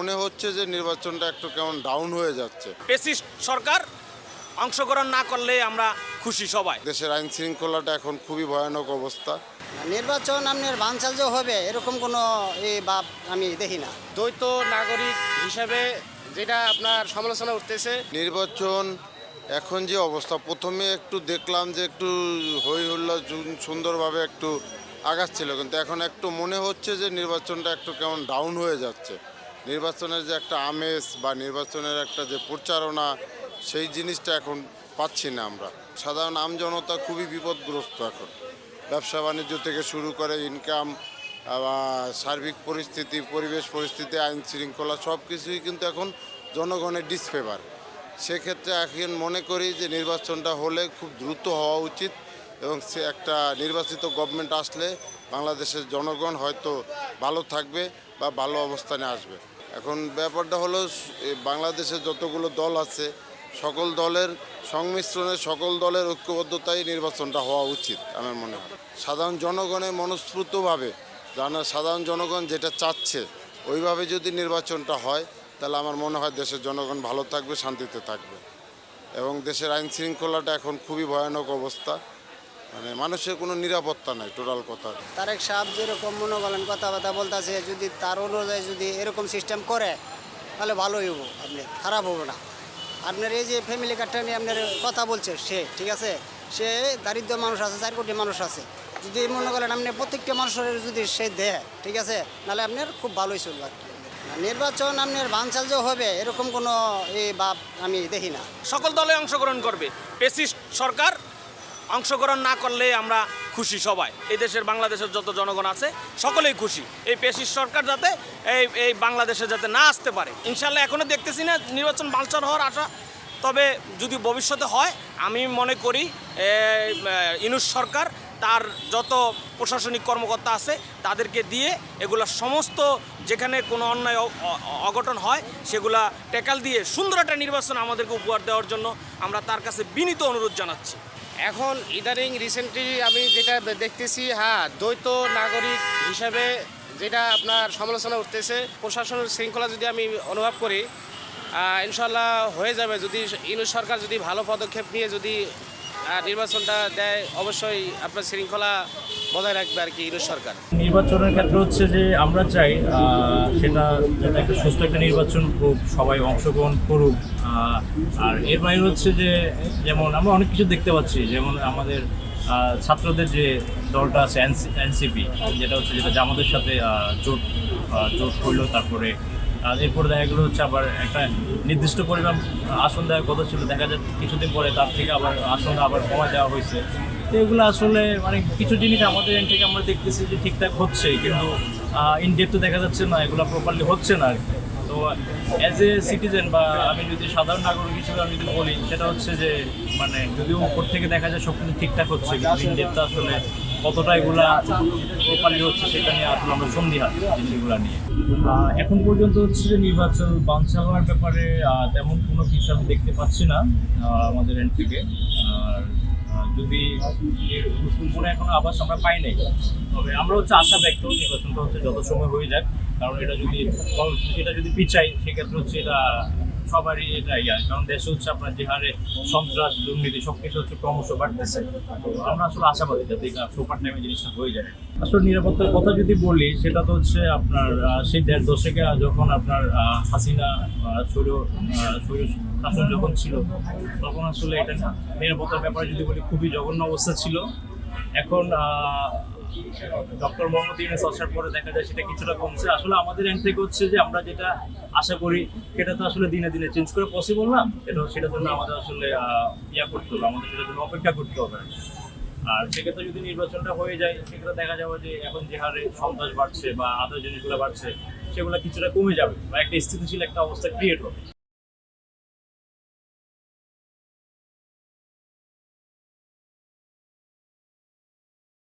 মনে হচ্ছে যে নির্বাচনটা একটু কেমন ডাউন হয়ে যাচ্ছে। ফ্যাসিস্ট সরকার অংশগ্রহণ না করলে আমরা খুশি সবাই। দেশের আইন শৃঙ্খলাটা এখন খুবই ভয়ানক অবস্থা। নির্বাচন আপনার বানচাল যে হবে এরকম কোনো ভাব আমি দেখি না। দ্বৈত নাগরিক হিসাবে যেটা আপনার সমালোচনা উঠতেছে, নির্বাচন এখন যে অবস্থা, প্রথমে একটু দেখলাম যে একটু হই হুল্লোড় সুন্দরভাবে একটু আগাচ্ছিল, কিন্তু এখন একটু মনে হচ্ছে যে নির্বাচনটা একটু কেমন ডাউন হয়ে যাচ্ছে। নির্বাচনের যে একটা আমেজ বা নির্বাচনের একটা যে প্রচারণা, সেই জিনিসটা এখন পাচ্ছি না আমরা। সাধারণ আমজনতা খুবই বিপদগ্রস্ত এখন। ব্যবসা বাণিজ্য থেকে শুরু করে ইনকাম, সার্বিক পরিস্থিতি, পরিবেশ পরিস্থিতি, আইন শৃঙ্খলা সব কিছুই কিন্তু এখন জনগণের ডিসফেভার। সেক্ষেত্রে এখন মনে করি যে নির্বাচনটা হলে খুব দ্রুত হওয়া উচিত এবং সে একটা নির্বাচিত গভর্নমেন্ট আসলে বাংলাদেশের জনগণ হয়তো ভালো থাকবে বা ভালো অবস্থানে আসবে। এখন ব্যাপারটা হলো বাংলাদেশে যতগুলো দল আছে সকল দলের সংমিশ্রণে সকল দলের ঐক্যবদ্ধতায় নির্বাচনটা হওয়া উচিত আমার মনে হয়। সাধারণ জনগণের মনস্ফূর্তভাবে সাধারণ জনগণ যেটা চাচ্ছে ওইভাবে যদি নির্বাচনটা হয় তাহলে আমার মনে হয় দেশের জনগণ ভালো থাকবে, শান্তিতে থাকবে এবং দেশের আইন শৃঙ্খলাটা এখন খুবই ভয়ানক অবস্থা। মানে মানুষের কোনো নিরাপত্তা নাই টোটাল কথা। তারেক সাহেব যেরকম মনে বলেন কথাবার্তা বলতেছে, যদি তার অনুযায়ী যদি এরকম সিস্টেম করে তাহলে ভালোই হবো, আপনি খারাপ হবো না। আপনার এই যে ফ্যামিলি কার্ডটা নিয়ে আপনার কথা বলছে সে, ঠিক আছে, সে দারিদ্র মানুষ আছে, 4 কোটি মানুষ আছে। যদি মনে করেন আপনি প্রত্যেকটা মানুষের যদি সে দেয়, ঠিক আছে, নাহলে আপনার খুব ভালোই চলবে আর কি। নির্বাচন আপনার বানচাল যে হবে এরকম কোনো ভাব আমি দেখি না। সকল দলে অংশগ্রহণ করবে। ফ্যাসিস্ট সরকার অংশগ্রহণ না করলে আমরা খুশি সবাই। এই দেশের বাংলাদেশের যত জনগণ আছে সকলেই খুশি। এই ফ্যাসিস্ট সরকার যাতে এই বাংলাদেশে যাতে না আসতে পারে। ইনশাল্লাহ এখনও দেখতেছি না নির্বাচন বানচাল হওয়ার আশা, তবে যদি ভবিষ্যতে হয় আমি মনে করি ইউনূস সরকার তার যত প্রশাসনিক কর্মকর্তা আছে তাদেরকে দিয়ে এগুলা সমস্ত যেখানে কোনো অন্যায় অঘটন হয় সেগুলা ট্যাকল দিয়ে সুন্দর একটা নির্বাচন আমাদেরকে উপহার দেওয়ার জন্য আমরা তার কাছে বিনীত অনুরোধ জানাচ্ছি। এখন ইদানিং রিসেন্টলি আমি যেটা দেখতেছি, দ্বৈত নাগরিক হিসাবে যেটা আপনার সমালোচনা উঠতেছে, প্রশাসনের শৃঙ্খলা যদি আমি অনুভব করি, ইনশাল্লাহ হয়ে যাবে যদি ইউনূস সরকার যদি ভালো পদক্ষেপ নিয়ে যদি নির্বাচনটা দেয়, অবশ্যই আপনার শৃঙ্খলা বজায় রাখবে আর কি ইউনূস সরকার। নির্বাচনের ক্ষেত্রে হচ্ছে যে আমরা চাই সেটা যাতে একটা সুস্থ একটা নির্বাচন হোক, সবাই অংশগ্রহণ করুক। আর এর বাইরে হচ্ছে যে যেমন আমরা অনেক কিছু দেখতে পাচ্ছি, যেমন আমাদের ছাত্রদের যে দলটা আছে এনসিপি, যেটা হচ্ছে যেটা জামাতের সাথে জোট হইলো, তারপরে এরপরে দেখা গেলো হচ্ছে আবার একটা নির্দিষ্ট পরিমাণ আসন দেওয়ার কথা ছিল, দেখা যায় কিছুদিন পরে তার থেকে আবার আসনটা আবার কমায় দেওয়া হয়েছে। তো এগুলো আসলে মানে কিছু জিনিস আমাদের এখান থেকে আমরা দেখতেছি যে ঠিকঠাক হচ্ছে, কিন্তু ইনডেপথ দেখা যাচ্ছে না, এগুলো প্রপারলি হচ্ছে না আর কি। তো অ্যাজ এ সিটিজেন বা আমি যদি সাধারণ নাগরিক হিসেবে আমি যদি বলি, সেটা হচ্ছে যে মানে যদিও উপর থেকে দেখা যায় সব কিছু ঠিকঠাক হচ্ছে, কিন্তু ইনডেপথ আসলে কতটা এগুলা প্রপারলি হচ্ছে সেটা নিয়ে আসলে আমরা সন্দিহান জিনিসগুলো নিয়ে। এখন পর্যন্ত হচ্ছে যে নির্বাচন বানচাল হওয়ার ব্যাপারে তেমন কোনো কিছু আমি দেখতে পাচ্ছি না আমাদের এন্ড থেকে। আর যদি কোনো এখনো আবাস আমরা পাই নাই, তবে আমরা হচ্ছে আশা ব্যক্ত নির্বাচনটা হচ্ছে যত সময় হয়ে যাক, কারণ এটা যদি পিছাই সেক্ষেত্রে হচ্ছে এটা সবারই এটা কারণ দেশে হচ্ছে আপনার যে হারে সন্ত্রাস, দুর্নীতি সবকিছু হচ্ছে ক্রমশ বাড়তেছে। তো আমরা আসলে আশাবাদী যাতে সুপার টাইমে জিনিসটা হয়ে যায়। আসলে নিরাপত্তার কথা যদি বলি, সেটা তো হচ্ছে আপনার সেই 1.5 দশকে যখন আপনার হাসিনা শাসন যখন ছিল, তখন আসলে এটা নিরাপত্তার ব্যাপারে যদি বলি খুবই জঘন্য অবস্থা ছিল। এখন ডক্টর মোহাম্মদ ইউনূস আসার পরে দেখা যায় সেটা কিছুটা কমছে। আসলে আমাদের এন্ড থেকে হচ্ছে যে আমরা যেটা আশা করি সেটা তো আসলে দিনে দিনে চেঞ্জ করে পসিবল না, সেটার জন্য আমাদের আসলে করতে হবে, আমাদের সেটার জন্য অপেক্ষা করতে হবে। আর সেক্ষেত্রে যদি নির্বাচনটা হয়ে যায় সেক্ষেত্রে দেখা যাবে যে এখন যে হারে সন্ত্রাস বাড়ছে বা আদার জিনিসগুলো বাড়ছে সেগুলো কিছুটা কমে যাবে বা একটা স্থিতিশীল একটা অবস্থা ক্রিয়েট হবে।